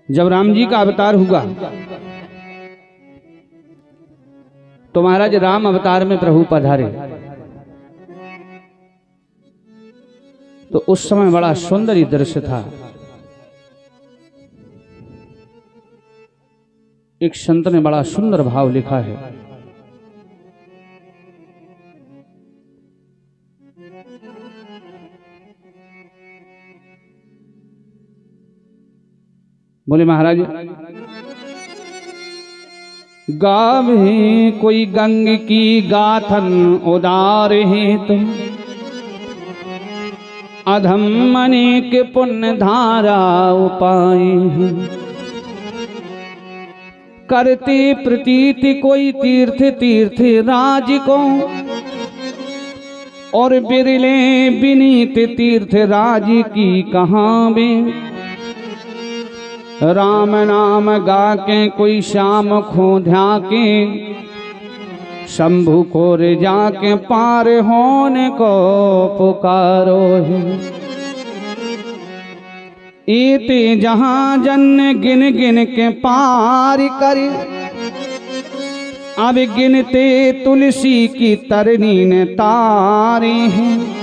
जब राम जी का अवतार हुआ तो महाराज राम अवतार में प्रभु पधारे। तो उस समय बड़ा सुंदर दृश्य था। एक संत ने बड़ा सुंदर भाव लिखा है। बोले महाराज, गावे कोई गंग की गाथन उदार है तुम, अधम मने के पुण्य धारा उपाय है। करते प्रतीति कोई तीर्थ तीर्थ राज को, और बिरले विनीत तीर्थ राज की कहाँ में। राम नाम गा के कोई श्याम खोध्या के, शंभु को रे जाके पार होने को पुकारो है। इते जहां जन गिन गिन के पार करे, अब गिनते तुलसी की तरनी ने तारे हैं।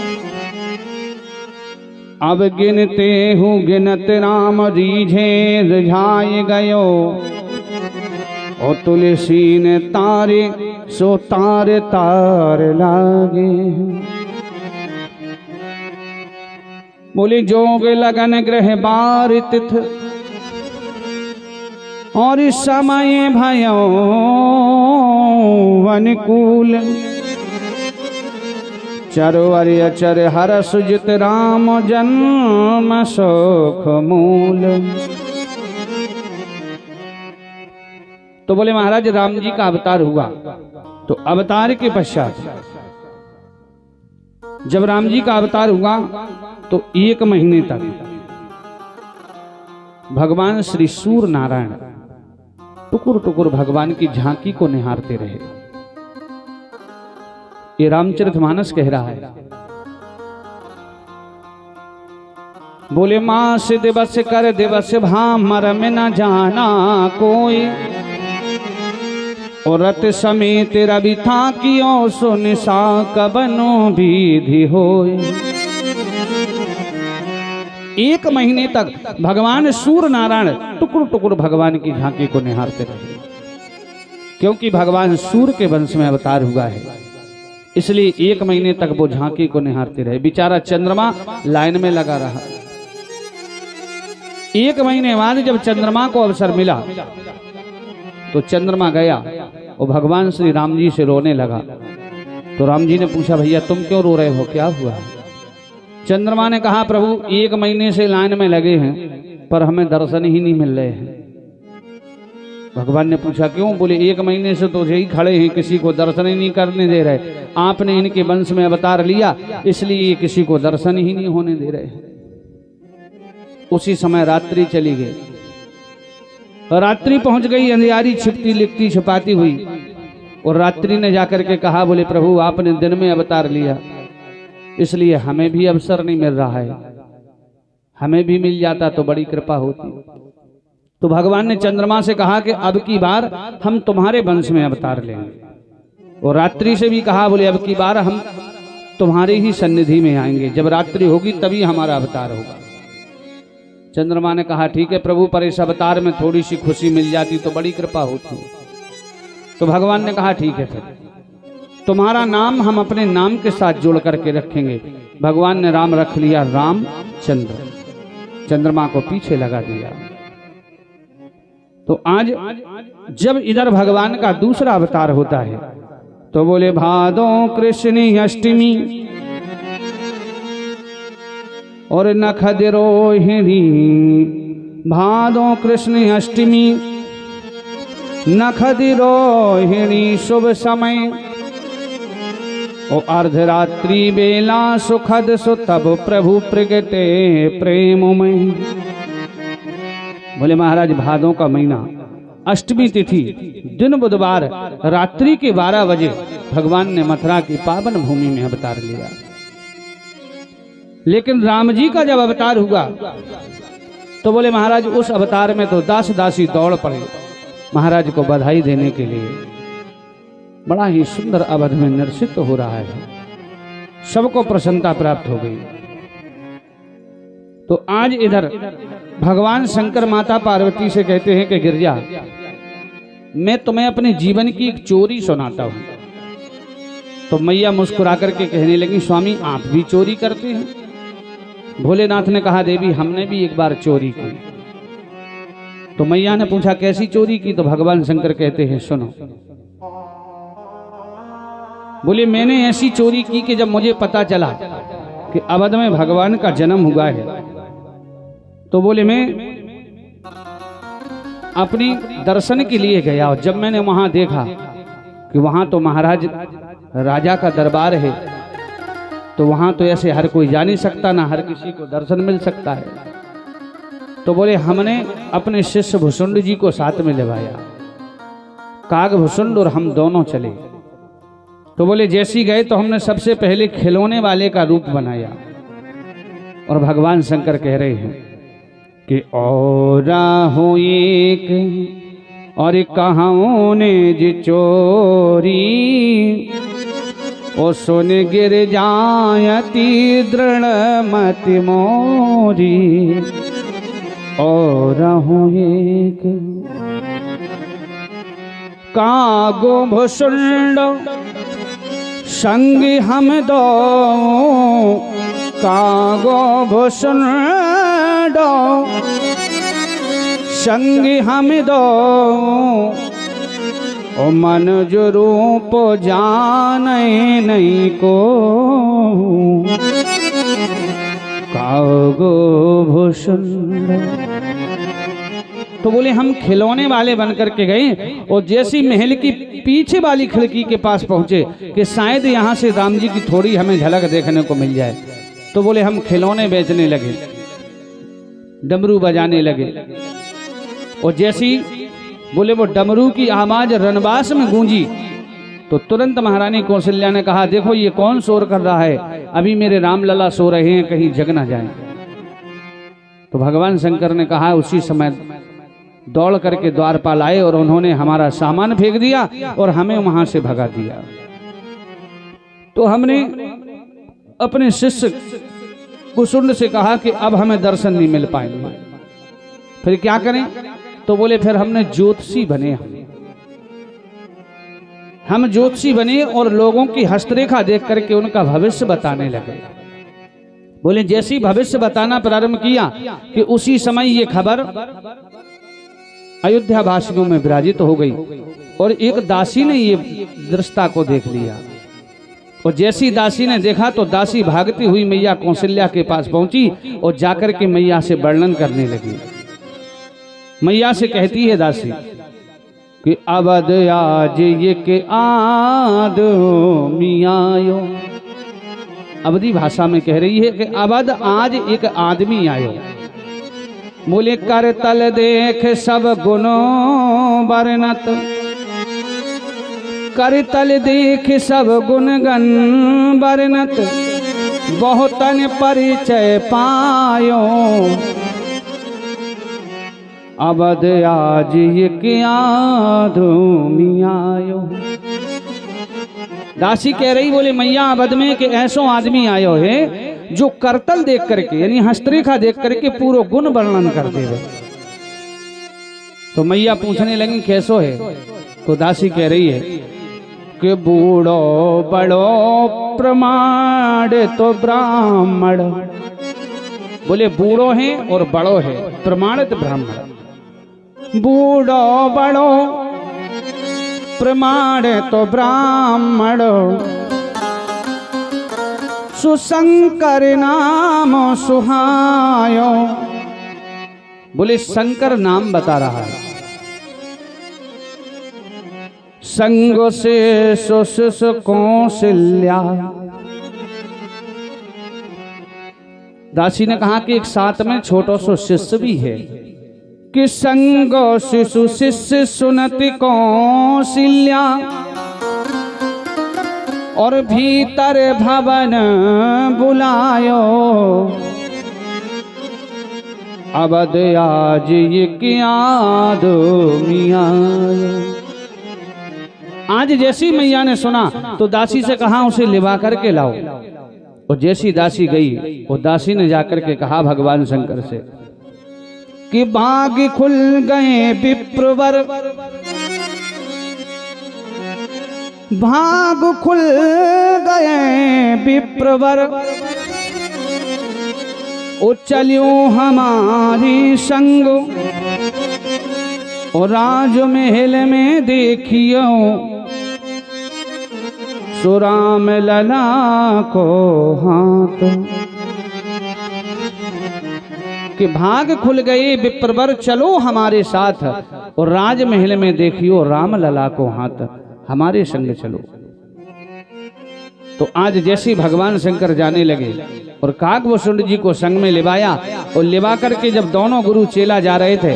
अब गिनते हूँ गिनत राम रीझे रिझाए गयो, और तुलसी ने तारे सो तार तार लागे। बोले जोग लगन ग्रह बार तिथ, और समय भयो अनुकूल। चरवर अचर हर सुजित राम जन्म सुख मूल। तो बोले महाराज राम जी का अवतार हुआ। तो अवतार के पश्चात जब राम जी का अवतार हुआ तो 1 महीने तक भगवान श्री सूर्य नारायण टुकुर टुकुर भगवान की झांकी को निहारते रहे। ये रामचरितमानस कह रहा है। बोले मास दिवस कर दिवस भामर में न जाना कोई, और रत समेत रवि था कियो सुन सा कबनो विधि होय। 1 महीने तक भगवान सूर्य नारायण टुकुर टुकुर भगवान की झांकी को निहारते रहे, क्योंकि भगवान सूर्य के वंश में अवतार हुआ है, इसलिए 1 महीने तक वो झांकी को निहारते रहे। बेचारा चंद्रमा लाइन में लगा रहा। 1 महीने बाद जब चंद्रमा को अवसर मिला तो चंद्रमा गया और भगवान श्री राम जी से रोने लगा। तो राम जी ने पूछा, भैया तुम क्यों रो रहे हो, क्या हुआ? चंद्रमा ने कहा, प्रभु 1 महीने से लाइन में लगे हैं पर हमें दर्शन ही नहीं मिल रहे हैं। भगवान ने पूछा क्यों? बोले 1 महीने से तो यही खड़े हैं, किसी को दर्शन ही नहीं करने दे रहे। आपने इनके वंश में अवतार लिया, इसलिए किसी को दर्शन ही नहीं होने दे रहे। उसी समय रात्रि चली गई। रात्रि पहुंच गई, अंधियारी छिपती लिखती छिपाती हुई, और रात्रि ने जाकर के कहा, बोले प्रभु आपने दिन में अवतार लिया, इसलिए हमें भी अवसर नहीं मिल रहा है, हमें भी मिल जाता तो बड़ी कृपा होती। तो भगवान ने चंद्रमा से कहा कि अब की बार हम तुम्हारे वंश में अवतार लेंगे। और रात्रि से भी कहा, बोले अब की बार हम तुम्हारे ही सन्निधि में आएंगे, जब रात्रि होगी तभी हमारा अवतार होगा। चंद्रमा ने कहा ठीक है प्रभु, पर इस अवतार में थोड़ी सी खुशी मिल जाती तो बड़ी कृपा होती। तो भगवान ने कहा ठीक है, फिर तुम्हारा नाम हम अपने नाम के साथ जोड़ करके रखेंगे। भगवान ने राम रख लिया रामचंद्र, चंद्रमा को पीछे लगा दिया। तो आज जब इधर भगवान का दूसरा अवतार होता है तो बोले भादो कृष्ण अष्टमी और नखद रोहिणी, भादो कृष्ण अष्टमी नखद रोहिणी शुभ समय, और अर्धरात्रि बेला सुखद सो तब प्रभु प्रगटे प्रेम में। बोले महाराज भादों का महीना अष्टमी तिथि दिन बुधवार रात्रि के 12 बजे भगवान ने मथुरा की पावन भूमि में अवतार लिया। लेकिन राम जी का जब अवतार हुआ तो बोले महाराज उस अवतार में तो दास दासी दौड़ पड़े महाराज को बधाई देने के लिए। बड़ा ही सुंदर अवध में नृत्य हो रहा है, सबको प्रसन्नता प्राप्त हो गई। तो आज इधर भगवान शंकर माता पार्वती से कहते हैं कि गिरजा, मैं तुम्हें अपने जीवन की एक चोरी सुनाता हूं। तो मैया मुस्कुरा करके कहने लगी, स्वामी आप भी चोरी करते हैं? भोलेनाथ ने कहा, देवी हमने भी एक बार चोरी की। तो मैया ने पूछा कैसी चोरी की? तो भगवान शंकर कहते हैं सुनो। बोले मैंने ऐसी चोरी की कि जब मुझे पता चला कि अवध में भगवान का जन्म हुआ है, तो बोले मैं अपनी दर्शन के लिए गया और जब मैंने वहां देखा कि वहां तो महाराज राजा का दरबार है, तो वहां तो ऐसे हर कोई जा नहीं सकता, ना हर किसी को दर्शन मिल सकता है। तो बोले हमने अपने शिष्य भुसुंड जी को साथ में लेवाया, काग भुसुंड और हम दोनों चले। तो बोले जैसी गए तो हमने सबसे पहले खिलौने वाले का रूप बनाया और भगवान शंकर कह रहे हैं कि और हो एक और कहां ने जी चोरी ओ सुन गिर जायती दृढ़ मति मोरी। और हो एक कागो भुसुंड संगी हम दो, कागो भुसुंड संगी हम दो ओ मन जो रूप जाने नहीं को, कागो भुसुंड। तो बोले हम खिलौने वाले बनकर के गए और जैसी महल की पीछे वाली खिड़की के पास पहुंचे कि शायद यहाँ से राम जी की थोड़ी हमें झलक देखने को मिल जाए, तो बोले हम खिलौने बेचने लगे, डमरू बजाने लगे। और जैसी बोले वो डमरू की आवाज रनवास में गूंजी तो तुरंत महारानी कौशल्या ने कहा, देखो ये कौन शोर कर रहा है, अभी मेरे रामलला सो रहे हैं, कहीं जग ना जाए। तो भगवान शंकर ने कहा, उसी समय दौड़ करके द्वारपाल आए और उन्होंने हमारा सामान फेंक दिया और हमें वहां से भगा दिया। तो हमने अपने शिष्य भुसुंड से कहा कि अब हमें दर्शन नहीं मिल पाएंगे, फिर क्या करें? तो बोले फिर हमने ज्योतिषी बने, हम ज्योतिषी बने और लोगों की हस्तरेखा देख करके उनका भविष्य बताने लगे। बोले जैसी भविष्य बताना प्रारंभ किया कि उसी समय ये खबर अयोध्या वासियों में विराजित हो गई और एक दासी ने ये दृष्टा को देख लिया। और जैसी दासी ने देखा तो दासी भागती हुई मैया कौशल्या के पास पहुंची और जाकर के मैया से वर्णन करने लगी। मैया से कहती है दासी कि अवध आज ये के आदमी आयो। अवधी भाषा में कह रही है कि अवध आज एक आदमी आयो। बोले कर तल देख सब गुणों वर्णत, कर तल देख सब गुण गण वर्णत, बहुतन परिचय पायो। अवध आज ये क्या आदमी आयो। दासी कह रही, बोले मैया अवध में कि ऐसो आदमी आयो है जो करतल देख करके यानी हस्तरेखा देख करके पूरा गुण वर्णन कर देवे। तो मैया पूछने लगी कैसो है? तो दासी कह रही है कि बूढ़ो बड़ो प्रमाण तो ब्राह्मण। बोले बूढ़ो है और बड़ो है, प्रमाणित ब्राह्मण। बूढ़ो बड़ो प्रमाण तो ब्राह्मण, सुशंकर नाम सुहायो। बोले शंकर नाम बता रहा है। संग से सुशिष कौशल्या। दासी ने कहा कि एक साथ में छोटा सा शिष्य भी है कि संग शिशु शिष्य सुनति कौशल्या और भीतर भवन बुलायो। अवध आज ये क्या आदमी आया। आज जैसी मैया ने सुना तो दासी से कहा उसे लिवा करके लाओ। और जैसी दासी गई वो दासी ने जाकर के कहा भगवान शंकर से कि भाग खुल गए विप्रवर, भाग खुल गए विप्रवर, ओ चलियो हमारी संग, और राजमहल में देखियो सुराम लला को हाथ। कि भाग खुल गए विप्रवर, चलो हमारे साथ, और राजमहल में देखियो राम लला को हाथ, हमारे संग चलो। तो आज जैसे भगवान शंकर जाने लगे और काकभूषुंड जी को संग में लिवाया, और लिवा करके जब दोनों गुरु चेला जा रहे थे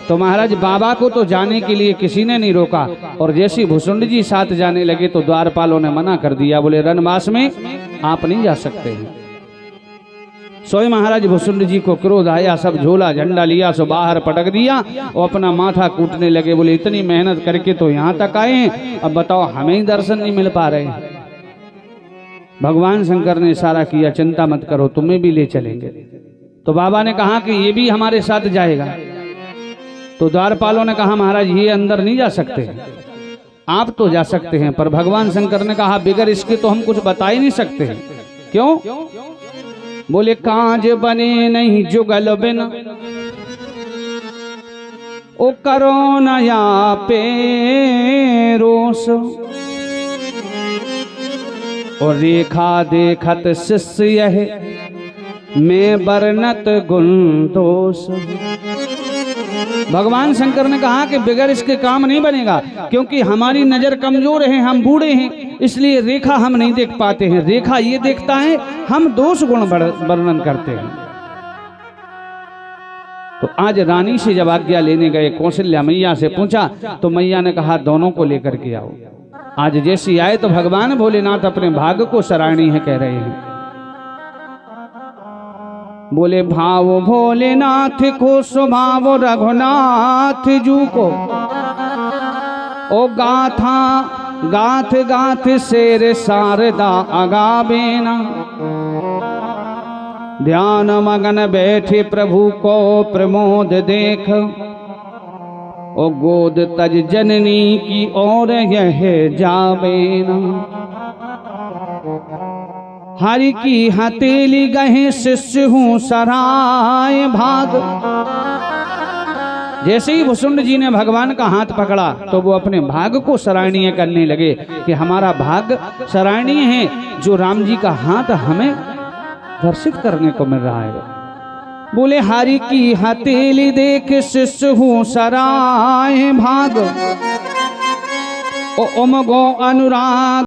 तो महाराज बाबा को तो जाने के लिए किसी ने नहीं रोका, और जैसे भूषुंड जी साथ जाने लगे तो द्वारपालों ने मना कर दिया, बोले रणमास में आप नहीं जा सकते हैं। सोई महाराज भूषुंड जी को क्रोध आया, सब झोला झंडा लिया, सो बाहर पटक दिया और अपना माथा कूटने लगे, बोले इतनी मेहनत करके तो यहाँ तक आए हैं, अब बताओ हमें ही दर्शन नहीं मिल पा रहे। भगवान शंकर ने इशारा किया, चिंता मत करो, तुम्हें भी ले चलेंगे। तो बाबा ने कहा कि ये भी हमारे साथ जाएगा। तो द्वारपालों ने कहा महाराज ये अंदर नहीं जा सकते, आप तो जा सकते हैं। पर भगवान शंकर ने कहा बिगर इसके तो हम कुछ बता ही नहीं सकते हैं। क्यों? बोले काज बने नहीं जुगल बिन, ओ करो नया पे रोस, और रेखा देखत शिष्य यह मैं बरनत गुण दोष। भगवान शंकर ने कहा कि बगैर इसके काम नहीं बनेगा, क्योंकि हमारी नजर कमजोर है, हम बूढ़े हैं, इसलिए रेखा हम नहीं देख पाते हैं। रेखा ये देखता है, हम दोष गुण वर्णन करते हैं। तो आज रानी से जब आज्ञा लेने गए, कौशल्या मैया से पूछा तो मैया ने कहा दोनों को लेकर के आओ। आज जैसी आए तो भगवान भोलेनाथ अपने भाग को सराहनीय है कह रहे हैं। बोले भाव भोलेनाथ को स्वभाव रघुनाथ जू को, ओ गाथा गाथ गाथ शेर शारदा अगाबेना, ध्यान मगन बैठे प्रभु को प्रमोद देख, ओ गोद तज जननी की ओर यह जाबेना, हरि की हथेली गहे शिष्य हूँ सराय भाग। जैसे ही भूषुंड जी ने भगवान का हाथ पकड़ा तो वो अपने भाग को सराहनीय करने लगे कि हमारा भाग सराहनीय है, जो राम जी का हाथ हमें दर्शित करने को मिल रहा है। बोले हरि की हथेली देख शिष्य हूँ सराय भाग, ओ उमगो अनुराग